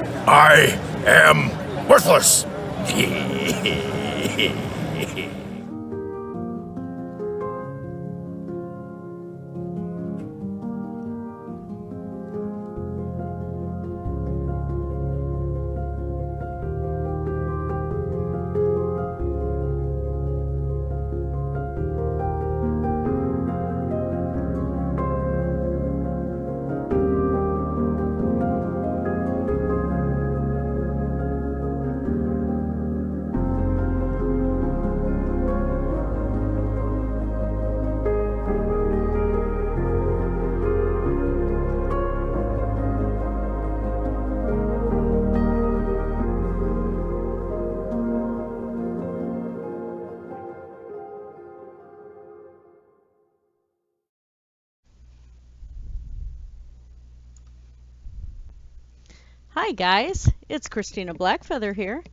I am worthless. Hi guys, it's Christinablackfeather here,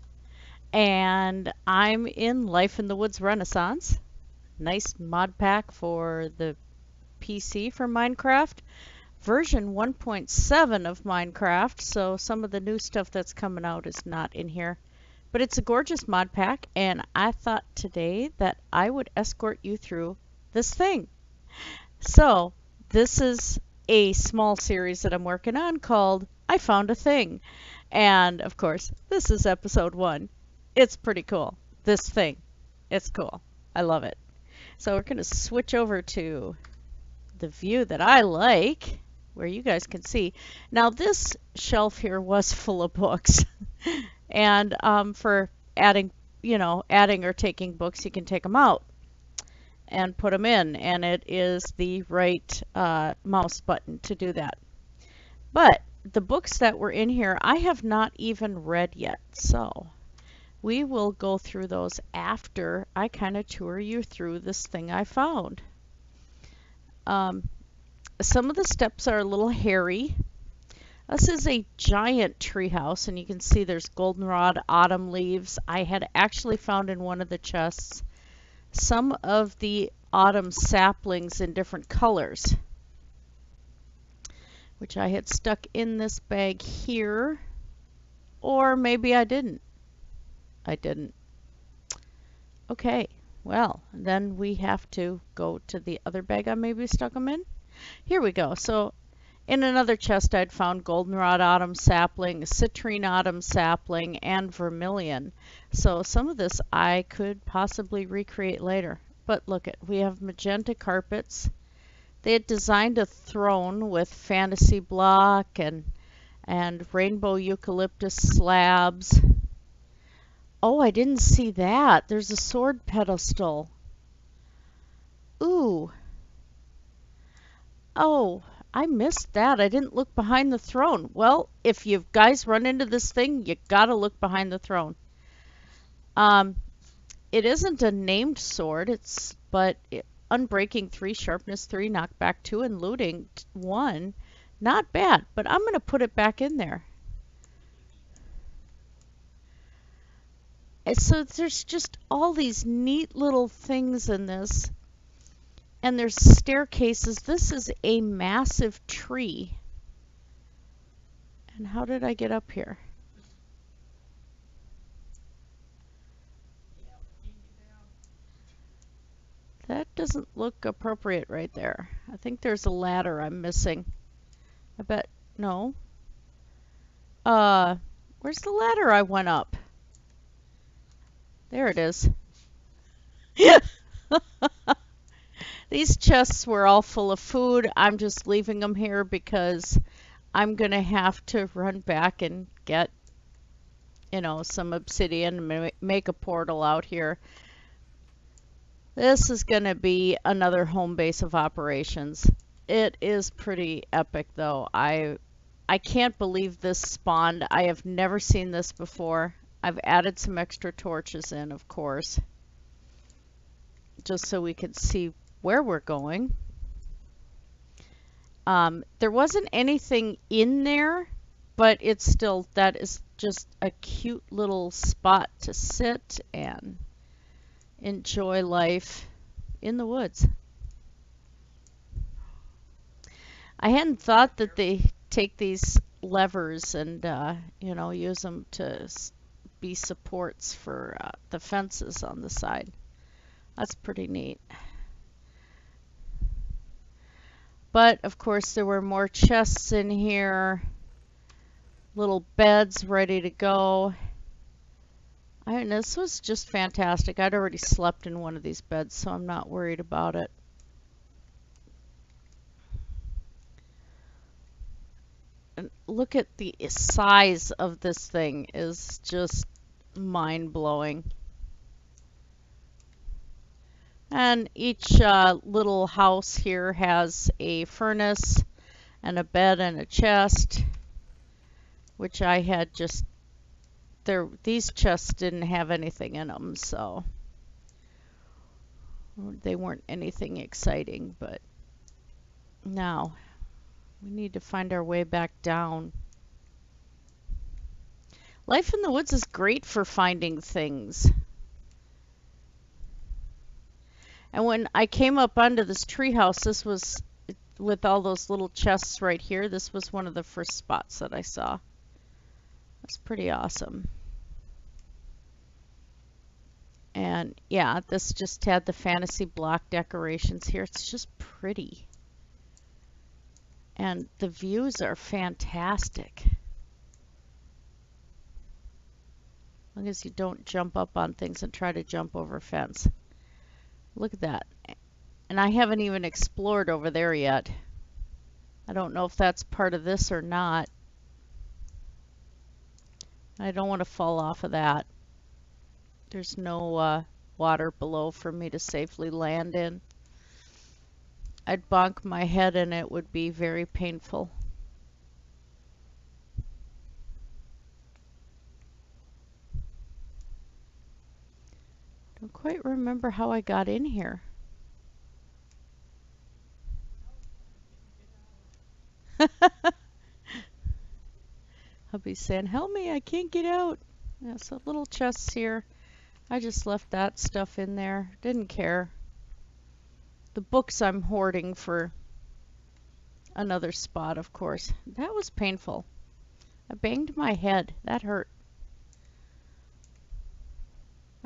and I'm in Life in the Woods Renaissance. Nice mod pack for the PC for Minecraft. Version 1.7 of Minecraft, so some of the new stuff that's coming out is not in here. But it's a gorgeous mod pack, and I thought today that I would escort you through this thing. So, this is a small series that I'm working on called I Found a Thing. And of course, this is episode 1. It's pretty cool. This thing. It's cool. I love it. So we're going to switch over to the view that I like, where you guys can see. Now this shelf here was full of books. And for adding, adding or taking books, you can take them out and put them in, and it is the right mouse button to do that. But the books that were in here, I have not even read yet, so we will go through those after I kind of tour you through this thing I found. Some of the steps are a little hairy. This is a giant treehouse, and you can see there's goldenrod autumn leaves. I had actually found in one of the chests some of the autumn saplings in different colors, which I had stuck in this bag here, or maybe I didn't. I didn't. Okay, well, then we have to go to the other bag I maybe stuck them in. Here we go. So in another chest I'd found goldenrod autumn sapling, citrine autumn sapling, and vermilion. So some of this I could possibly recreate later. But look it, we have magenta carpets. They had designed a throne with fantasy block and rainbow eucalyptus slabs. Oh, I didn't see that. There's a sword pedestal. Ooh. Oh, I missed that. I didn't look behind the throne. Well, if you guys run into this thing, you gotta look behind the throne. It isn't a named sword, but unbreaking 3, sharpness 3, knockback 2, and looting 1. Not bad, but I'm gonna put it back in there. And so there's just all these neat little things in this. And there's staircases. This is a massive tree. And how did I get up here? That doesn't look appropriate right there. I think there's a ladder I'm missing. I bet, no. Where's the ladder I went up? There it is. These chests were all full of food. I'm just leaving them here because I'm going to have to run back and get, some obsidian and make a portal out here. This is going to be another home base of operations. It is pretty epic, though. I can't believe this spawned. I have never seen this before. I've added some extra torches in, of course, just so we could see where we're going. There wasn't anything in there, but it's still, that is just a cute little spot to sit and enjoy life in the woods. I hadn't thought that they take these levers and, you know, use them to be supports for the fences on the side. That's pretty neat. But of course there were more chests in here, little beds ready to go. And this was just fantastic. I'd already slept in one of these beds, so I'm not worried about it. And look at the size of this thing, is just mind-blowing. And each little house here has a furnace and a bed and a chest, which I had just there. These chests didn't have anything in them, so they weren't anything exciting. But now we need to find our way back down. Life in the woods is great for finding things. And when I came up onto this treehouse, this was with all those little chests right here. This was one of the first spots that I saw. That's pretty awesome. And yeah, this just had the fantasy block decorations here. It's just pretty. And the views are fantastic. As long as you don't jump up on things and try to jump over a fence. Look at that. And I haven't even explored over there yet. I don't know if that's part of this or not. I don't want to fall off of that. There's no water below for me to safely land in. I'd bonk my head and it would be very painful. Don't quite remember how I got in here. Hubby's saying, help me, I can't get out. Yeah, so little chests here. I just left that stuff in there. Didn't care. The books I'm hoarding for another spot, of course. That was painful. I banged my head. That hurt.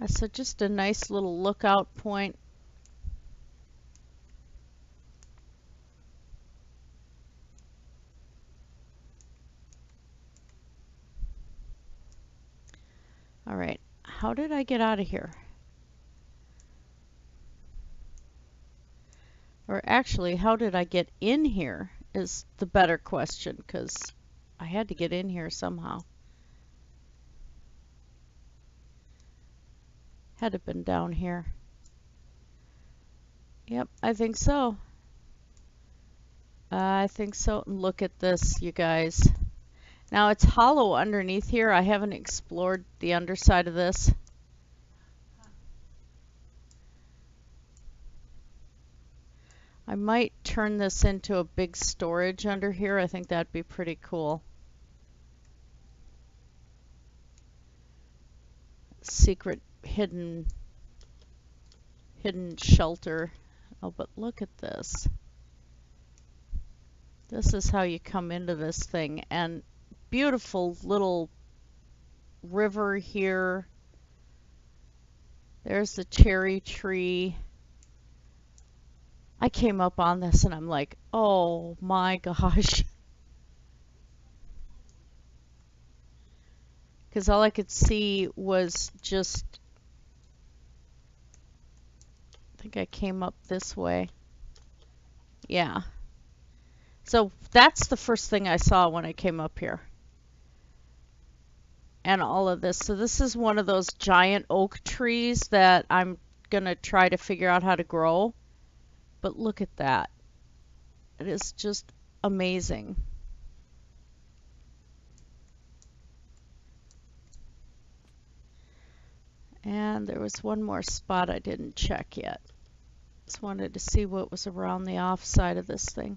So just a nice little lookout point. All right, how did I get out of here? Or actually, how did I get in here is the better question, because I had to get in here somehow. Had to have been down here. Yep, I think so. I think so. Look at this, you guys. Now it's hollow underneath here. I haven't explored the underside of this. I might turn this into a big storage under here. I think that'd be pretty cool. Secret hidden shelter. Oh, but look at this. This is how you come into this thing, and beautiful little river here. There's the cherry tree. I came up on this and I'm like, oh my gosh. Because all I could see was just, I think I came up this way. Yeah. So that's the first thing I saw when I came up here. And all of this. So this is one of those giant oak trees that I'm going to try to figure out how to grow. But look at that. It is just amazing. And there was one more spot I didn't check yet. Just wanted to see what was around the off side of this thing.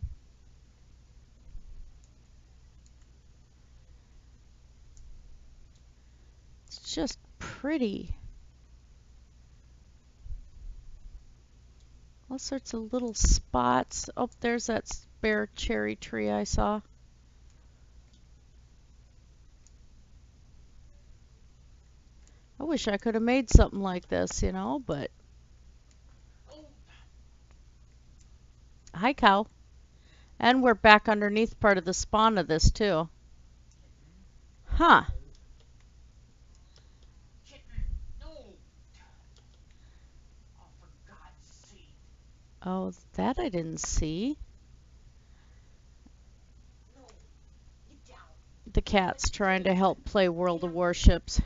It's just pretty. All sorts of little spots. Oh, there's that spare cherry tree I saw. I wish I could have made something like this, you know, but hi, cow. And we're back underneath part of the spawn of this too. Huh. Oh, that I didn't see. The cat's trying to help play World of Warships.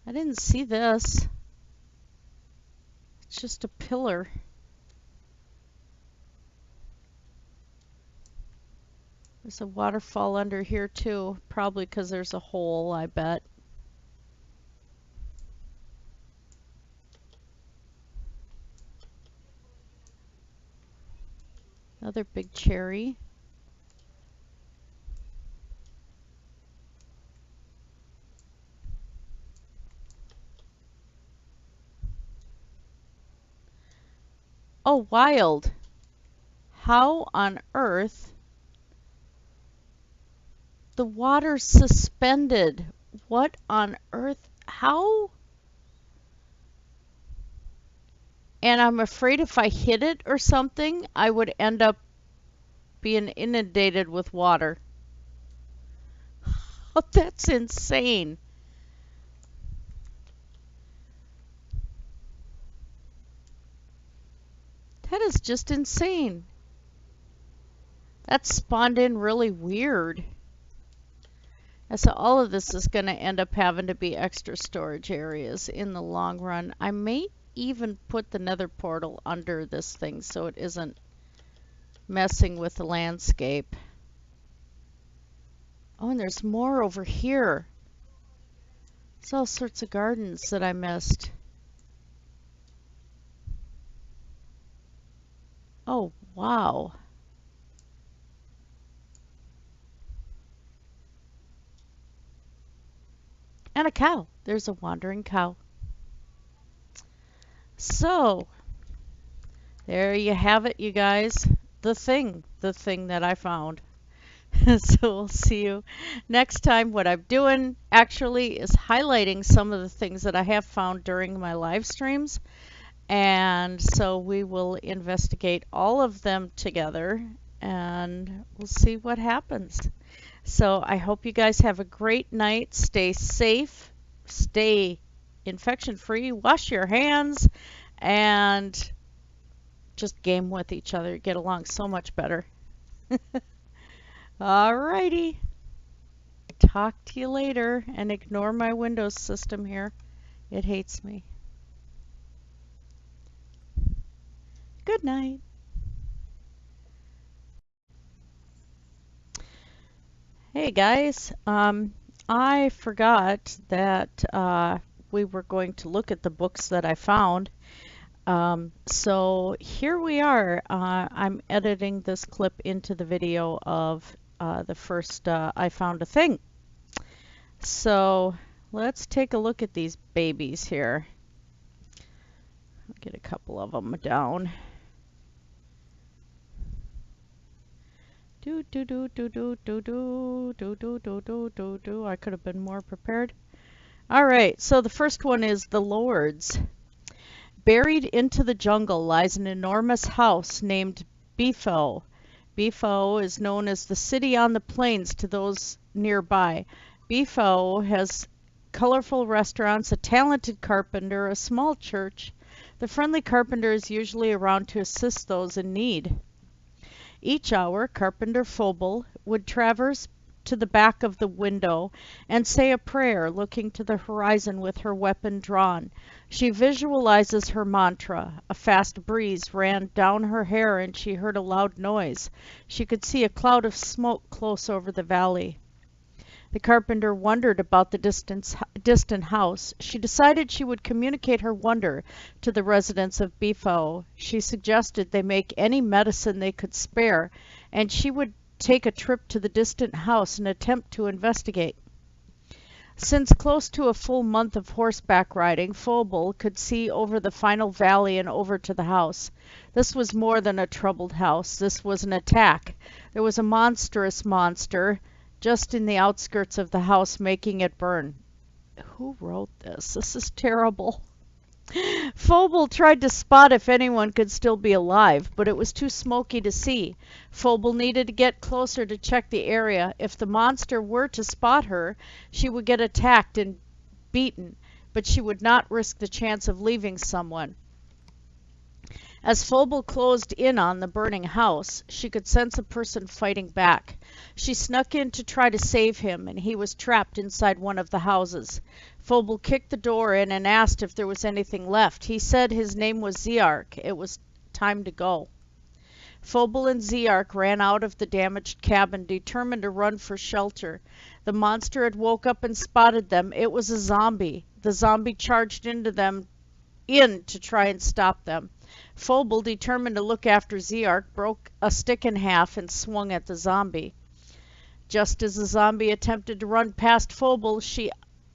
I didn't see this. It's just a pillar. There's a waterfall under here too, probably because there's a hole, I bet. Another big cherry. Oh, wild. How on earth? The water's suspended. What on earth? How? And I'm afraid if I hit it or something, I would end up being inundated with water. Oh, that's insane. That is just insane. That spawned in really weird. And so all of this is going to end up having to be extra storage areas in the long run. I may even put the nether portal under this thing so it isn't messing with the landscape. Oh, and there's more over here. There's all sorts of gardens that I missed. Oh, wow. And a cow. There's a wandering cow. So, there you have it, you guys. The thing that I found. So we'll see you next time. What I'm doing actually is highlighting some of the things that I have found during my live streams. And so we will investigate all of them together and we'll see what happens. So I hope you guys have a great night. Stay safe, stay infection free, wash your hands, and just game with each other. Get along so much better. Alrighty. Talk to you later and ignore my Windows system here. It hates me. Good night. Hey guys, I forgot that we were going to look at the books that I found. So here we are. I'm editing this clip into the video of the first I found a thing. So let's take a look at these babies here. I'll get a couple of them down. Do do do do do do do do do do do do do. I could have been more prepared. All right, so the first one is the Lords. Buried into the jungle lies an enormous house named Bifo. Bifo is known as the city on the plains to those nearby. Bifo has colorful restaurants, a talented carpenter, a small church. The friendly carpenter is usually around to assist those in need. Each hour, Carpenter Phobel would traverse to the back of the window and say a prayer, looking to the horizon with her weapon drawn. She visualizes her mantra. A fast breeze ran down her hair and she heard a loud noise. She could see a cloud of smoke close over the valley. The carpenter wondered about the distant house. She decided she would communicate her wonder to the residents of Bifo. She suggested they make any medicine they could spare, and she would take a trip to the distant house and attempt to investigate. Since close to a full month of horseback riding, Phobel could see over the final valley and over to the house. This was more than a troubled house. This was an attack. There was a monstrous monster just in the outskirts of the house, making it burn. Who wrote this? This is terrible. Phobal tried to spot if anyone could still be alive, but it was too smoky to see. Phobal needed to get closer to check the area. If the monster were to spot her, she would get attacked and beaten, but she would not risk the chance of leaving someone. As Phobal closed in on the burning house, she could sense a person fighting back. She snuck in to try to save him, and he was trapped inside one of the houses. Phobal kicked the door in and asked if there was anything left. He said his name was Zeark. It was time to go. Phobal and Zeark ran out of the damaged cabin, determined to run for shelter. The monster had woke up and spotted them. It was a zombie. The zombie charged into them to try and stop them. Phobal, determined to look after Zeark, broke a stick in half and swung at the zombie. Just as the zombie attempted to run past Phobal, she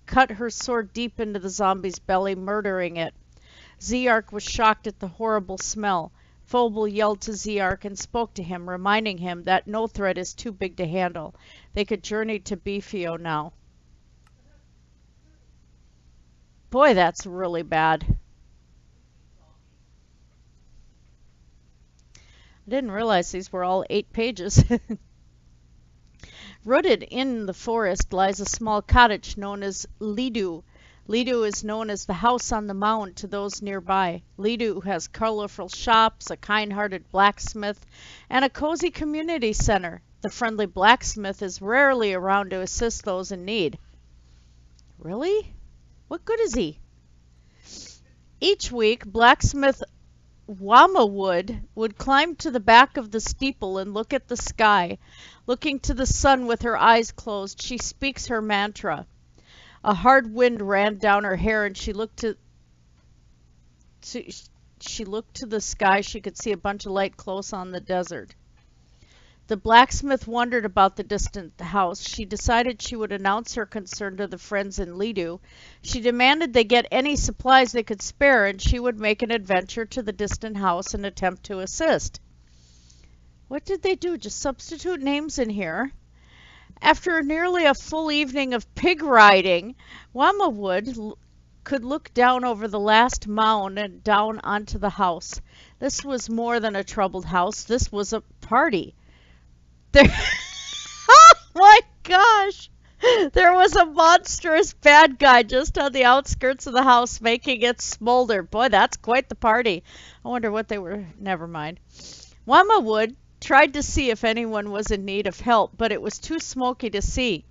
cut her sword deep into the zombie's belly, murdering it. Zeark was shocked at the horrible smell. Phobal yelled to Zeark and spoke to him, reminding him that no threat is too big to handle. They could journey to Befio now. Boy, that's really bad. I didn't realize these were all 8 pages. Rooted in the forest lies a small cottage known as Lidu. Lidu is known as the house on the mound to those nearby. Lidu has colorful shops, a kind-hearted blacksmith, and a cozy community center. The friendly blacksmith is rarely around to assist those in need. Really? What good is he? Each week, blacksmith Wamawood would climb to the back of the steeple and look at the sky. Looking to the sun with her eyes closed, she speaks her mantra. A hard wind ran down her hair, and she looked to the sky. She could see a bunch of light close on the desert. The blacksmith wondered about the distant house. She decided she would announce her concern to the friends in Lidu. She demanded they get any supplies they could spare, and she would make an adventure to the distant house and attempt to assist. What did they do? Just substitute names in here? After nearly a full evening of pig riding, Wamawood could look down over the last mound and down onto the house. This was more than a troubled house. This was a party. Oh my gosh! There was a monstrous bad guy just on the outskirts of the house making it smolder. Boy, that's quite the party. I wonder what they were. Never mind. Wamawood tried to see if anyone was in need of help, but it was too smoky to see.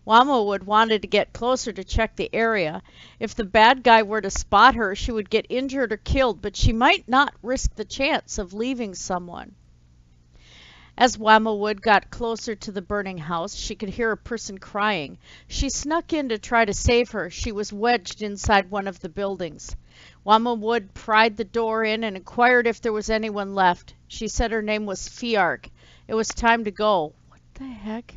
Wamawood wanted to get closer to check the area. If the bad guy were to spot her, she would get injured or killed, but she might not risk the chance of leaving someone. As Wamawood got closer to the burning house, she could hear a person crying. She snuck in to try to save her. She was wedged inside one of the buildings. Wamawood pried the door in and inquired if there was anyone left. She said her name was Fiark. It was time to go. What the heck?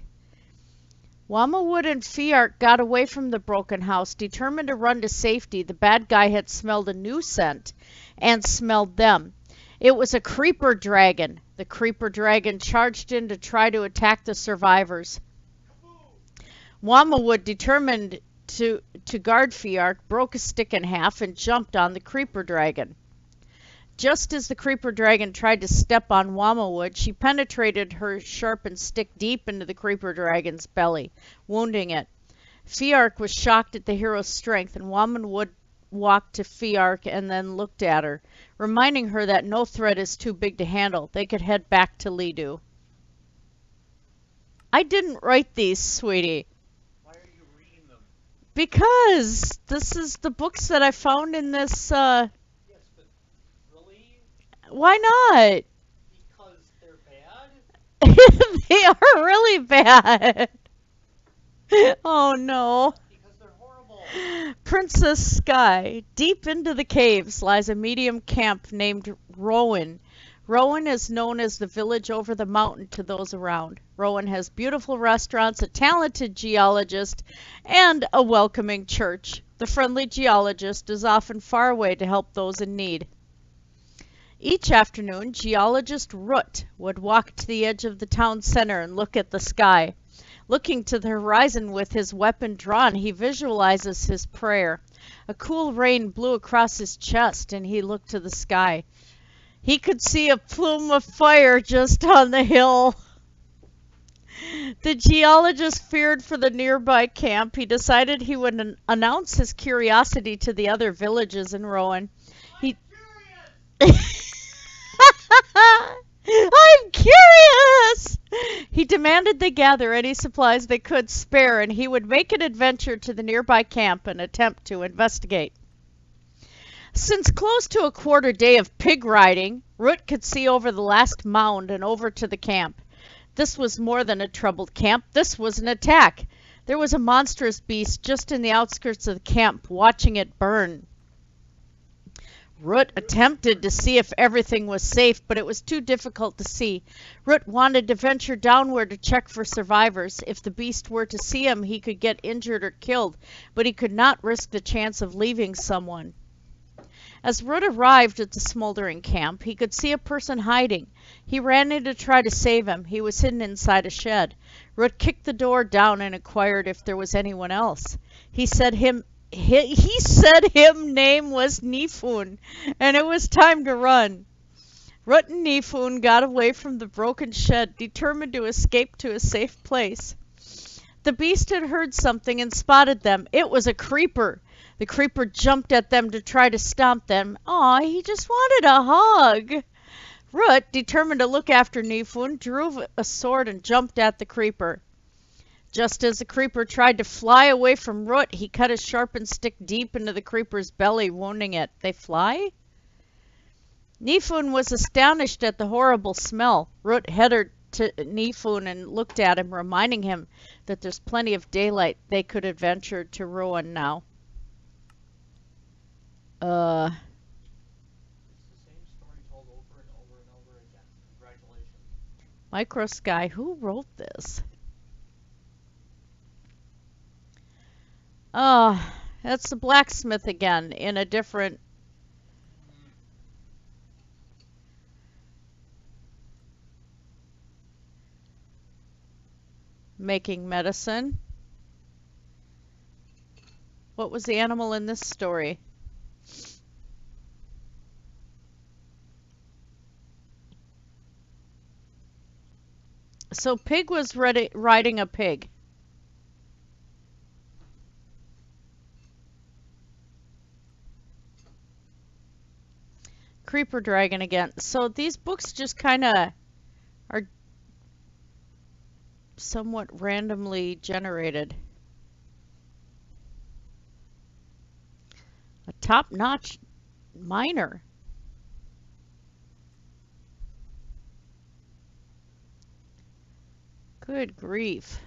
Wamawood and Fiark got away from the broken house, determined to run to safety. The bad guy had smelled a new scent and smelled them. It was a creeper dragon. The creeper dragon charged in to try to attack the survivors. Wamawood, determined to guard Fiark, broke a stick in half and jumped on the creeper dragon. Just as the creeper dragon tried to step on Wamawood, she penetrated her sharpened stick deep into the creeper dragon's belly, wounding it. Fiark was shocked at the hero's strength, and Wamawood walked to Fiark and then looked at her, reminding her that no threat is too big to handle. They could head back to Lidu. I didn't write these, sweetie. Why are you reading them? Because this is the books that I found in this, Yes, but really? Why not? Because they're bad? They are really bad. Oh no. Because they're horrible. Princess Sky. Deep into the caves lies a medium camp named Rowan. Rowan is known as the village over the mountain to those around. Rowan has beautiful restaurants, a talented geologist, and a welcoming church. The friendly geologist is often far away to help those in need. Each afternoon, geologist Root would walk to the edge of the town center and look at the sky. Looking to the horizon with his weapon drawn, he visualizes his prayer. A cool rain blew across his chest, and he looked to the sky. He could see a plume of fire just on the hill. The geologist feared for the nearby camp. He decided he would announce his curiosity to the other villages in Rowan. He I'm curious! He demanded they gather any supplies they could spare, and he would make an adventure to the nearby camp and attempt to investigate. Since close to a quarter day of pig riding, Root could see over the last mound and over to the camp. This was more than a troubled camp. This was an attack. There was a monstrous beast just in the outskirts of the camp, watching it burn. Root attempted to see if everything was safe, but it was too difficult to see. Root wanted to venture downward to check for survivors. If the beast were to see him, he could get injured or killed, but he could not risk the chance of leaving someone. As Root arrived at the smoldering camp, he could see a person hiding. He ran in to try to save him. He was hidden inside a shed. Root kicked the door down and inquired if there was anyone else. He said his name was Nifun, and it was time to run. Root and Nifun got away from the broken shed, determined to escape to a safe place. The beast had heard something and spotted them. It was a creeper. The creeper jumped at them to try to stomp them. Aw, he just wanted a hug. Root, determined to look after Nifun, drew a sword and jumped at the creeper. Just as the creeper tried to fly away from Root, he cut his sharpened stick deep into the creeper's belly, wounding it. They fly? Nifun was astonished at the horrible smell. Root headed to Nifun and looked at him, reminding him that there's plenty of daylight. They could adventure to Rowan now. It's the same story told over and over and over again. Congratulations. Microsky, who wrote this? Oh, that's the blacksmith again in a different... Making medicine. What was the animal in this story? So Pig was riding a pig. Creeper dragon again. So these books just kind of are somewhat randomly generated. A top-notch miner. Good grief.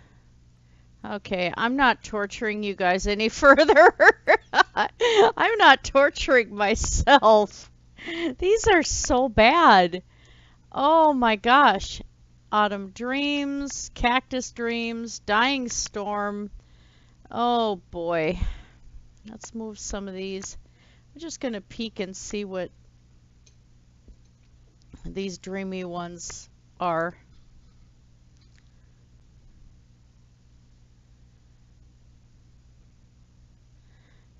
Okay, I'm not torturing you guys any further. I'm not torturing myself. These are so bad. Oh my gosh. Autumn Dreams, Cactus Dreams, Dying Storm. Oh boy. Let's move some of these. I'm just going to peek and see what these dreamy ones are.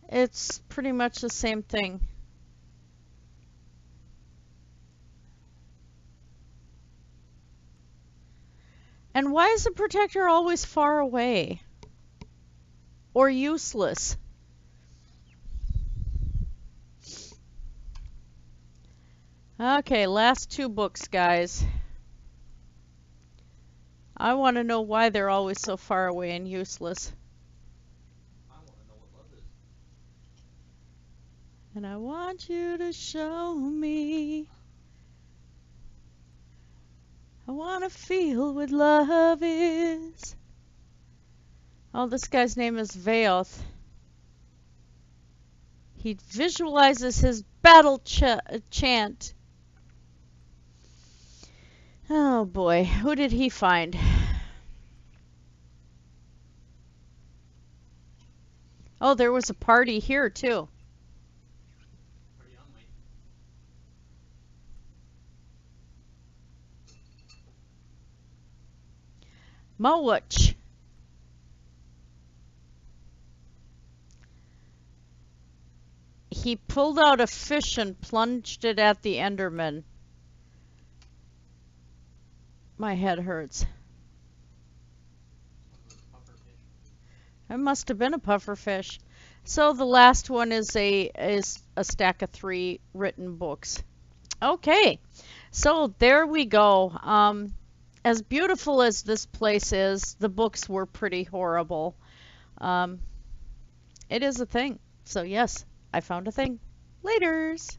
It's pretty much the same thing. And why is the protector always far away? Or useless? Okay, last two books, guys. I want to know why they're always so far away and useless. And I want you to show me. I want to feel what love is. Oh, this guy's name is Vaoth. He visualizes his battle chant. Oh boy, who did he find? Oh, there was a party here too. Mowatch. He pulled out a fish and plunged it at the Enderman. My head hurts. It must have been a puffer fish. So the last one is a stack of 3 written books. Okay, so there we go. As beautiful as this place is, the books were pretty horrible. It is a thing. So yes, I found a thing. Laters.